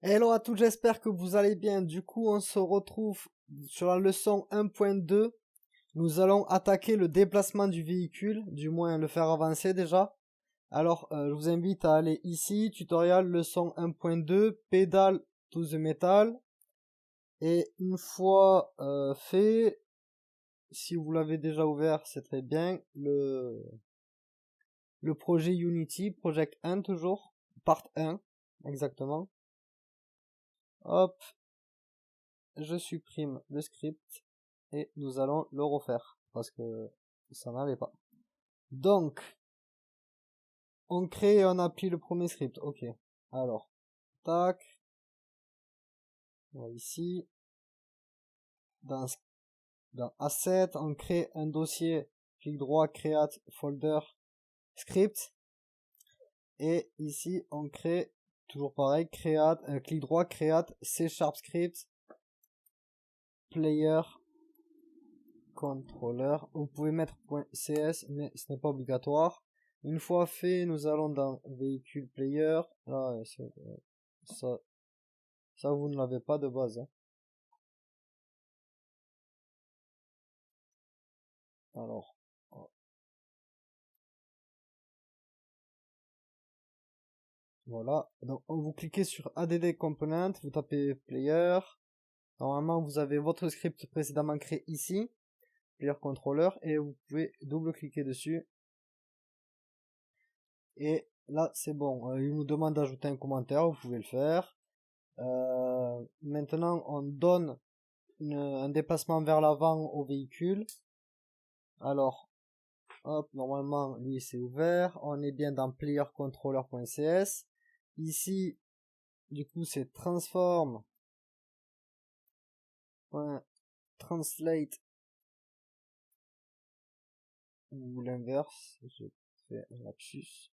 Hello à tous, j'espère que vous allez bien. Du coup, on se retrouve sur la leçon 1.2. Nous allons attaquer le déplacement du véhicule, du moins le faire avancer déjà. Alors, je vous invite à aller ici, tutoriel leçon 1.2, pédale to the metal. Et une fois fait, si vous l'avez déjà ouvert, c'est très bien, le projet Unity, Project 1 toujours, part 1, exactement. Hop, je supprime le script et nous allons le refaire parce que ça n'allait pas. Donc, on crée et on appuie le premier script. Ok. Alors, tac. Ici, dans Asset, on crée un dossier. Clic droit, Create Folder Script. Et ici, on crée toujours pareil, clic droit, Create C# Script Player Controller. Vous pouvez mettre .cs, mais ce n'est pas obligatoire. Une fois fait, nous allons dans véhicule player. Là, ça vous ne l'avez pas de base. Hein. Alors, voilà. Donc, vous cliquez sur add component, vous tapez player. Normalement, vous avez votre script précédemment créé ici, player controller, et vous pouvez double-cliquer dessus. Et là, c'est bon. Il nous demande d'ajouter un commentaire, vous pouvez le faire. Maintenant, on donne un déplacement vers l'avant au véhicule. Alors, hop, normalement, lui c'est ouvert. On est bien dans playercontroller.cs. Ici, du coup, c'est transform.translate ou l'inverse. Je fais un lapsus.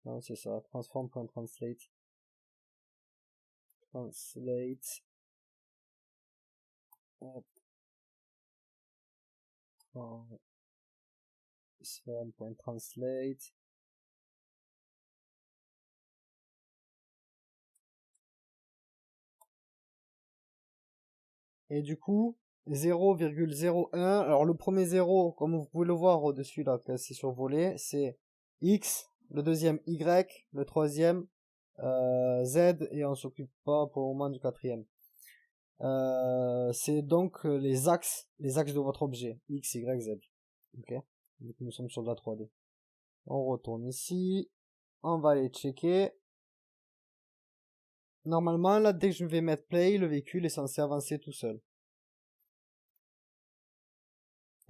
Non, c'est ça, transform.translate. Translate. Hop. Transform.translate. Et du coup, 0,01. Alors le premier 0, comme vous pouvez le voir au-dessus là, que c'est survolé, c'est X, le deuxième Y, le troisième Z, et on s'occupe pas pour le moment du quatrième. C'est donc les axes de votre objet, X, Y, Z. Ok. Donc nous sommes sur de la 3D. On retourne ici, on va aller checker. Normalement là, dès que je vais mettre play, le véhicule est censé avancer tout seul.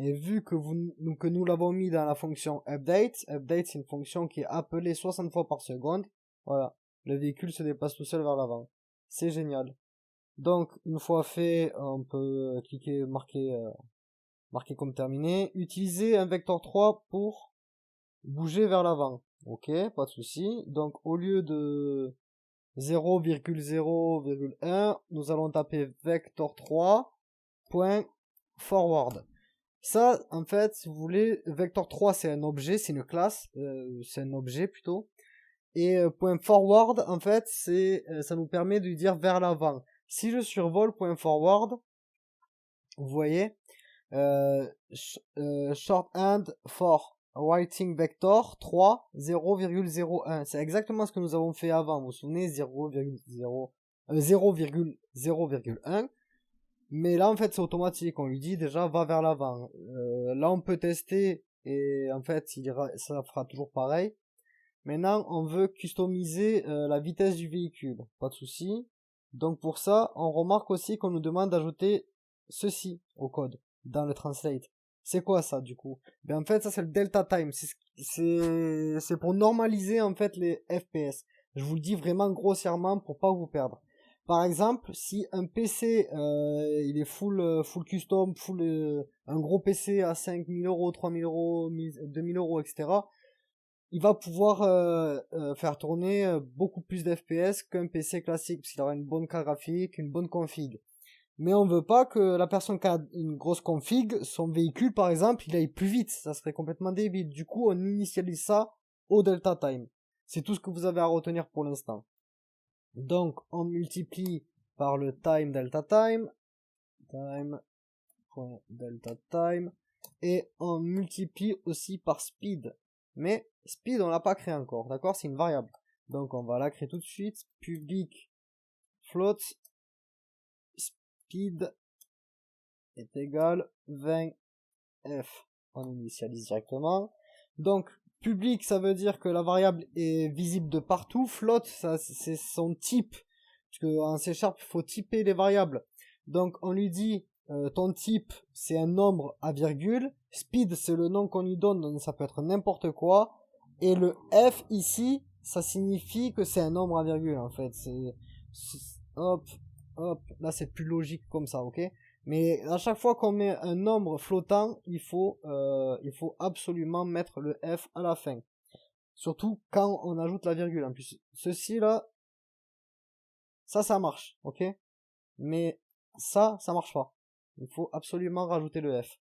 Et vu que nous l'avons mis dans la fonction update c'est une fonction qui est appelée 60 fois par seconde. Voilà, le véhicule se déplace tout seul vers l'avant. C'est génial. Donc, une fois fait, on peut cliquer, marquer comme terminé. Utiliser un vecteur 3 pour bouger vers l'avant. Ok, pas de souci. Donc, au lieu de 0,0,1, nous allons taper vector 3.forward. Ça, en fait, si vous voulez, vector 3 c'est un objet, c'est une classe, c'est un objet plutôt. Et point forward, en fait, ça nous permet de dire vers l'avant. Si je survole point forward, vous voyez, shorthand for writing vector 3 0,01. C'est exactement ce que nous avons fait avant. Vous vous souvenez, 0,0,1. Mais là, en fait, c'est automatique. On lui dit déjà, va vers l'avant. Là, on peut tester et en fait, ça fera toujours pareil. Maintenant, on veut customiser la vitesse du véhicule. Pas de souci. Donc pour ça, on remarque aussi qu'on nous demande d'ajouter ceci au code dans le translate. C'est quoi ça du coup? Ben en fait, ça c'est le delta time. C'est pour normaliser en fait les FPS. Je vous le dis vraiment grossièrement pour pas vous perdre. Par exemple, si un PC il est full custom, un gros PC à 5000 euros, 3000 euros, 2000 euros, etc., il va pouvoir faire tourner beaucoup plus d'FPS qu'un PC classique, parce qu'il aura une bonne carte graphique, une bonne config. Mais on veut pas que la personne qui a une grosse config, son véhicule par exemple, il aille plus vite, ça serait complètement débile. Du coup, on initialise ça au delta time. C'est tout ce que vous avez à retenir pour l'instant. Donc, on multiplie par le time delta time. Time.delta time. Et on multiplie aussi par speed. Mais speed, on l'a pas créé encore. D'accord? C'est une variable. Donc, on va la créer tout de suite. Public float speed est égal 20f. On initialise directement. Donc, public, ça veut dire que la variable est visible de partout. Float, ça, c'est son type. Parce qu'en C#, il faut typer les variables. Donc, on lui dit, ton type, c'est un nombre à virgule. Speed, c'est le nom qu'on lui donne, donc ça peut être n'importe quoi. Et le F, ici, ça signifie que c'est un nombre à virgule, en fait. Hop, hop. Là, c'est plus logique comme ça, ok? Mais à chaque fois qu'on met un nombre flottant, il faut absolument mettre le F à la fin. Surtout quand on ajoute la virgule. En plus, ceci là, ça marche, ok? Mais ça marche pas. Il faut absolument rajouter le F.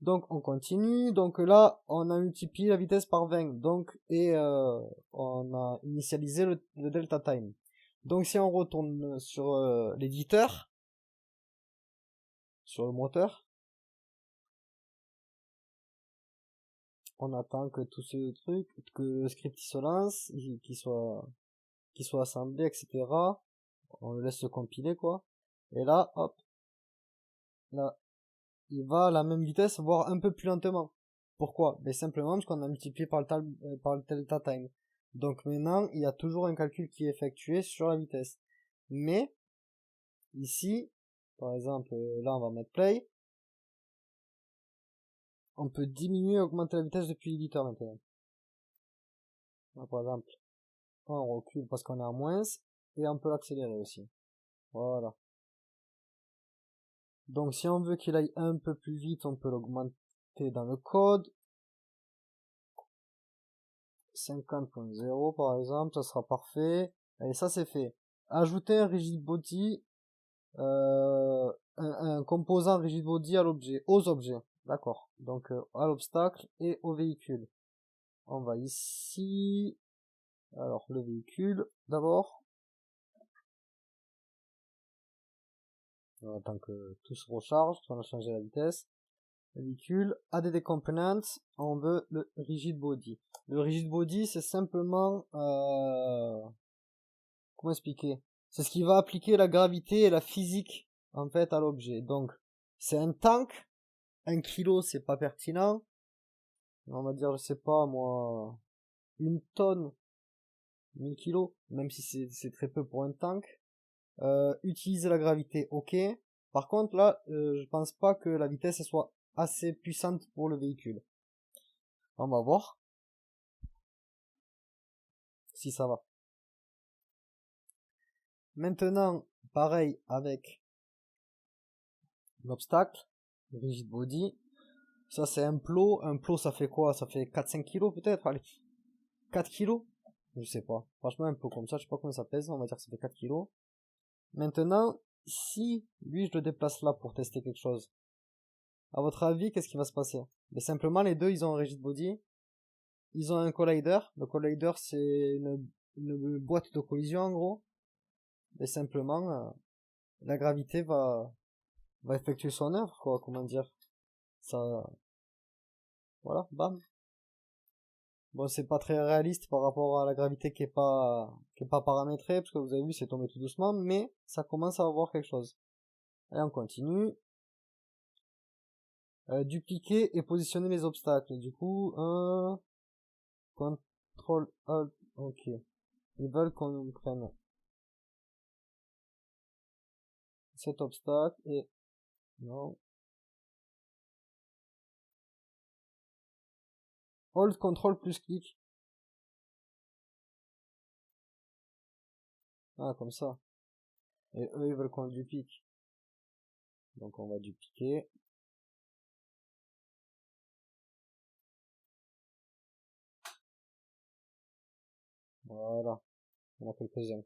Donc on continue. Donc là, on a multiplié la vitesse par 20. Donc, et on a initialisé le delta time. Donc si on retourne sur l'éditeur, sur le moteur, on attend que tout ce truc, que le script se lance, qu'il soit assemblé, etc. On le laisse se compiler, quoi. Et là, hop, là, il va à la même vitesse, voire un peu plus lentement. Pourquoi? Ben simplement parce qu'on a multiplié par le delta time. Donc maintenant, il y a toujours un calcul qui est effectué sur la vitesse. Mais, ici, par exemple, là on va mettre play. On peut diminuer et augmenter la vitesse depuis l'éditeur maintenant. Là, par exemple, on recule parce qu'on est à moins, et on peut l'accélérer aussi. Voilà. Donc si on veut qu'il aille un peu plus vite, on peut l'augmenter dans le code. 50.0 par exemple, ça sera parfait. Et ça c'est fait. Ajouter un rigid body, un composant rigid body à l'objet, aux objets. D'accord. Donc à l'obstacle et au véhicule. On va ici. Alors le véhicule d'abord. On attend que tout se recharge, on a changé la vitesse. Le véhicule, add components, on veut le rigid body. Le rigid body, c'est simplement, comment expliquer? C'est ce qui va appliquer la gravité et la physique, en fait, à l'objet. Donc, c'est un tank. 1 kilo, c'est pas pertinent. On va dire, je sais pas, moi, 1 tonne, 1000 kilos, même si c'est très peu pour un tank. Utiliser la gravité, ok. Par contre, là, je pense pas que la vitesse soit assez puissante pour le véhicule. On va voir si ça va. Maintenant, pareil avec l'obstacle, rigid body. Ça c'est un plot. Un plot ça fait quoi? Ça fait 4-5 kilos peut-être? Allez, 4 kilos? Je sais pas. Franchement un plot comme ça, je sais pas combien ça pèse. On va dire que ça fait 4 kilos. Maintenant, si lui je le déplace là pour tester quelque chose, à votre avis qu'est-ce qui va se passer? Mais simplement les deux ils ont un rigid body. Ils ont un collider. Le collider c'est une boîte de collision en gros. Et simplement la gravité va effectuer son œuvre, quoi, comment dire. Ça, voilà, bam. Bon, c'est pas très réaliste par rapport à la gravité qui est pas paramétrée, parce que vous avez vu, c'est tombé tout doucement, mais ça commence à avoir quelque chose. Et on continue. Dupliquer et positionner les obstacles. Du coup, contrôle alt, ok. Ils veulent qu'on prenne cet obstacle et, non. Hold control plus clic. Ah, comme ça. Et eux, ils veulent qu'on le duplique. Donc on va dupliquer. Voilà. On a quelques-uns.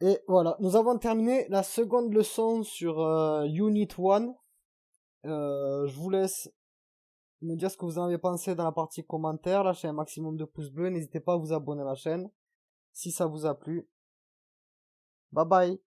Et voilà, nous avons terminé la seconde leçon sur Unit 1. Je vous laisse me dire ce que vous en avez pensé dans la partie commentaire. Lâchez un maximum de pouces bleus. N'hésitez pas à vous abonner à la chaîne. si ça vous a plu. Bye bye.